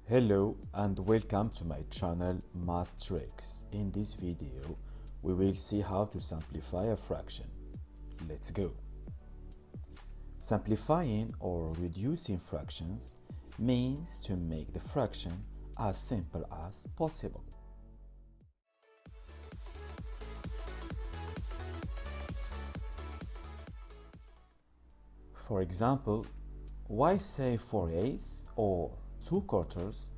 Hello and welcome to my channel Math Tricks. In this video, we will see how to simplify a fraction. Let's go. Simplifying or reducing fractions means to make the fraction as simple as possible. For example, why say 4/8 or 2/4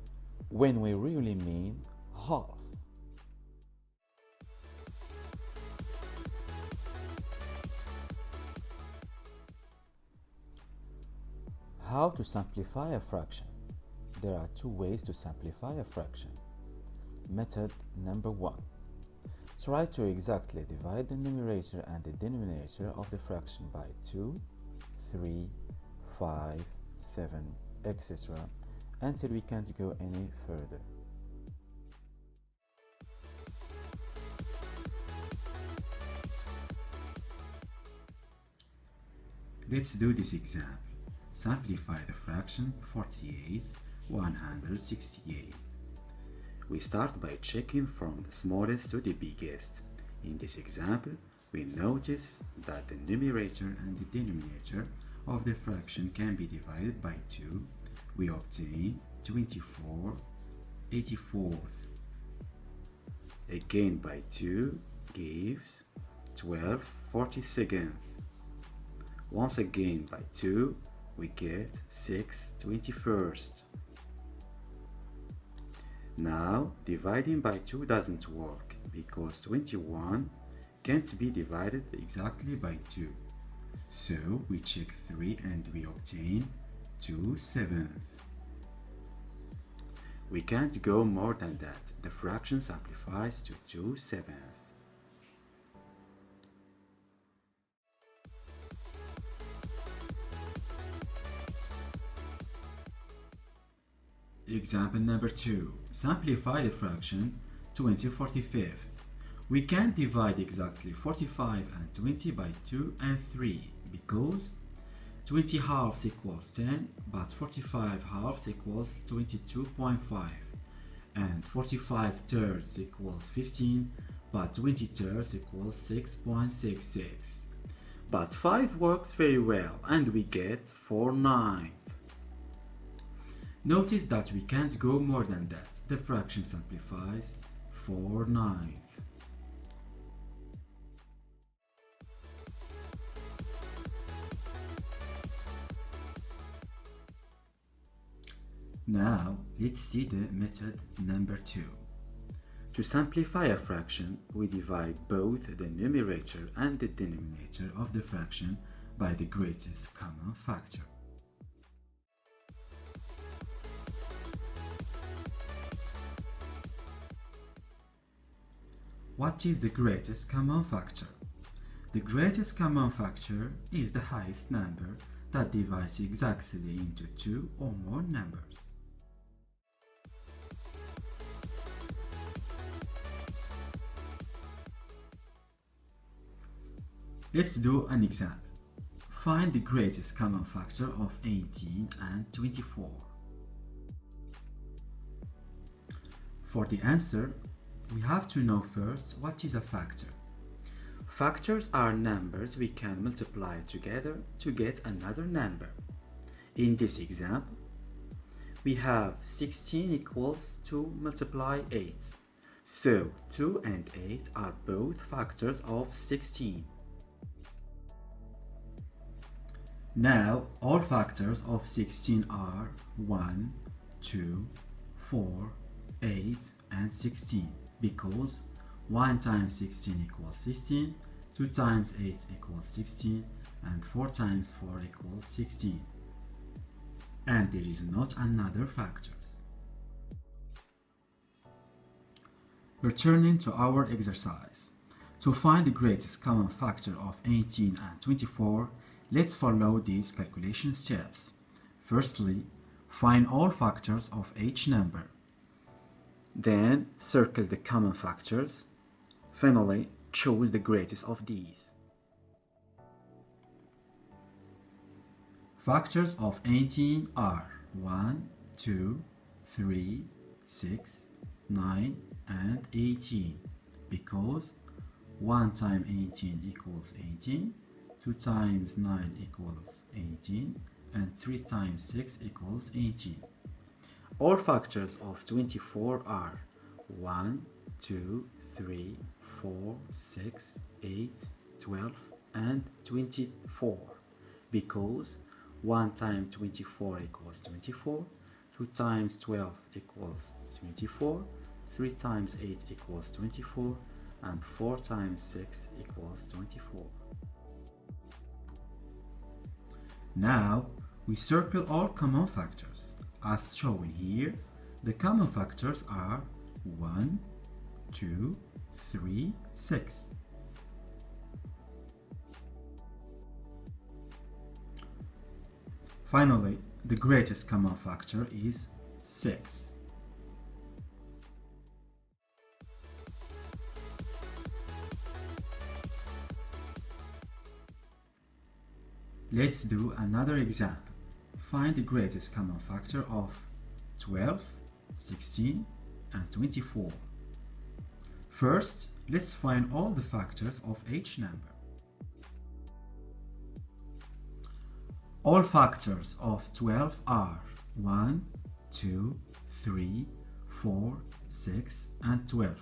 when we really mean half? How to simplify a fraction? There are two ways to simplify a fraction. Method number 1. Try to exactly divide the numerator and the denominator of the fraction by 2, 3, 5, 7, etc. until we can't go any further. Let's do this example. Simplify the fraction 48/168. We start by checking from the smallest to the biggest. In this example, we notice that the numerator and the denominator of the fraction can be divided by 2. We obtain 24/84. Again by 2 gives 12/42. Once again by 2 we get 6/21. Now dividing by 2 doesn't work because 21 can't be divided exactly by 2. So we check 3 and we obtain 2/7. We can't go more than that. The fraction simplifies to 2/7. Example number 2. Simplify the fraction 20/45. We can't divide exactly 45 and 20 by 2 and 3 because 20 halves equals 10, but 45 halves equals 22.5, and 45 thirds equals 15, but 20 thirds equals 6.66. But 5 works very well, and we get 4/9. Notice that we can't go more than that. The fraction simplifies 4/9. Now, let's see the method number 2. To simplify a fraction, we divide both the numerator and the denominator of the fraction by the greatest common factor. What is the greatest common factor? The greatest common factor is the highest number that divides exactly into 2 or more numbers. Let's do an example. Find the greatest common factor of 18 and 24. For the answer, we have to know first what is a factor. Factors are numbers we can multiply together to get another number. In this example, we have 16 equals 2 multiply 8. So 2 and 8 are both factors of 16. Now, all factors of 16 are 1, 2, 4, 8, and 16, because 1 times 16 equals 16, 2 times 8 equals 16, and 4 times 4 equals 16. And there is not another factors. Returning to our exercise. To find the greatest common factor of 18 and 24, let's follow these calculation steps. Firstly, find all factors of each number. Then circle the common factors. Finally, choose the greatest of these. Factors of 18 are 1, 2, 3, 6, 9, and 18, because 1 times 18 equals 18, 2 times 9 equals 18, and 3 times 6 equals 18. All factors of 24 are 1, 2, 3, 4, 6, 8, 12, and 24, because 1 times 24 equals 24, 2 times 12 equals 24, 3 times 8 equals 24, and 4 times 6 equals 24. Now, we circle all common factors. As shown here, the common factors are 1, 2, 3, 6. Finally, the greatest common factor is 6. Let's do another example. Find the greatest common factor of 12, 16, and 24. First, let's find all the factors of each number. All factors of 12 are 1, 2, 3, 4, 6, and 12.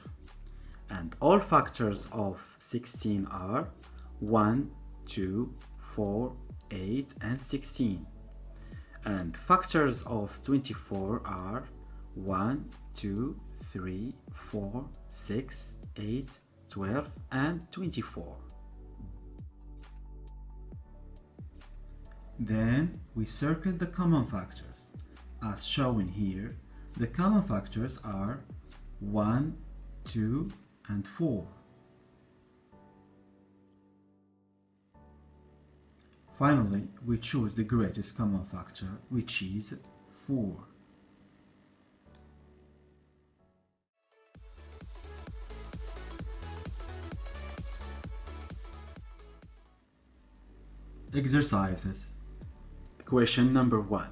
And all factors of 16 are 1, 2, 4, 8, and 16. And factors of 24 are 1, 2, 3, 4, 6, 8, 12, and 24. Then we circle the common factors. As shown here, the common factors are 1, 2, and 4. Finally, we choose the greatest common factor, which is 4. Exercises. Question number 1.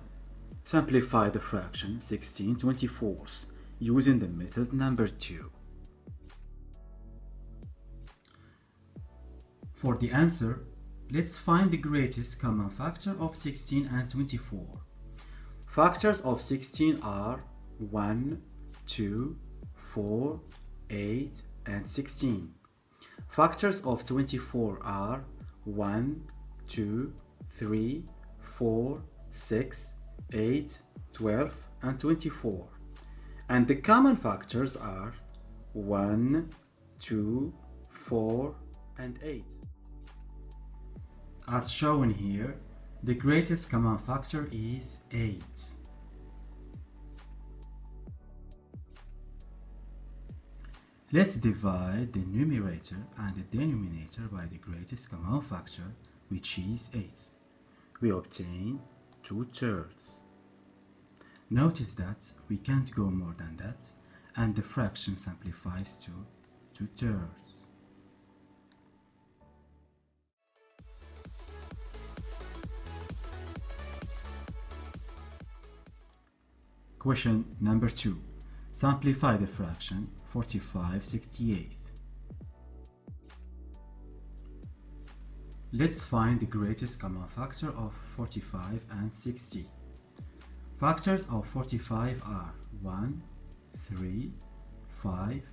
Simplify the fraction 16/24 using the method number 2. For the answer, let's find the greatest common factor of 16 and 24. Factors of 16 are 1, 2, 4, 8, and 16. Factors of 24 are 1, 2, 3, 4, 6, 8, 12, and 24. And the common factors are 1, 2, 4, and 8. As shown here, the greatest common factor is 8. Let's divide the numerator and the denominator by the greatest common factor, which is 8. We obtain 2/3. Notice that we can't go more than that, and the fraction simplifies to 2/3. Question number 2. Simplify the fraction 45/68. Let's find the greatest common factor of 45 and 60. Factors of 45 are 1, 3, 5,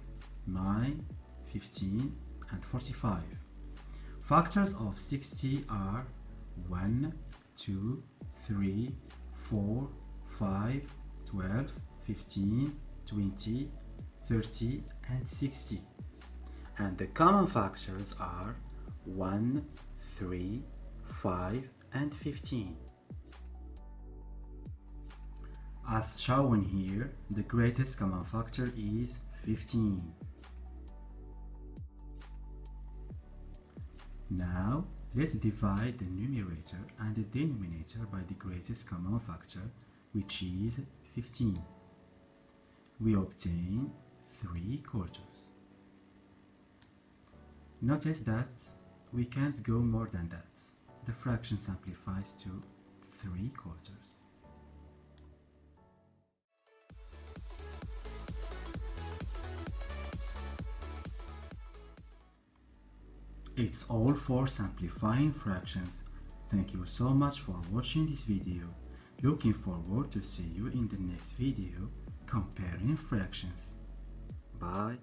9, 15, and 45. Factors of 60 are 1, 2, 3, 4, 5, 12, 15, 20, 30, and 60. And the common factors are 1, 3, 5, and 15. As shown here, the greatest common factor is 15. Now, let's divide the numerator and the denominator by the greatest common factor, which is 15. We obtain 3/4. Notice that we can't go more than that. The fraction simplifies to 3/4. It's all for simplifying fractions. Thank you so much for watching this video. Looking forward to see you in the next video comparing fractions. Bye.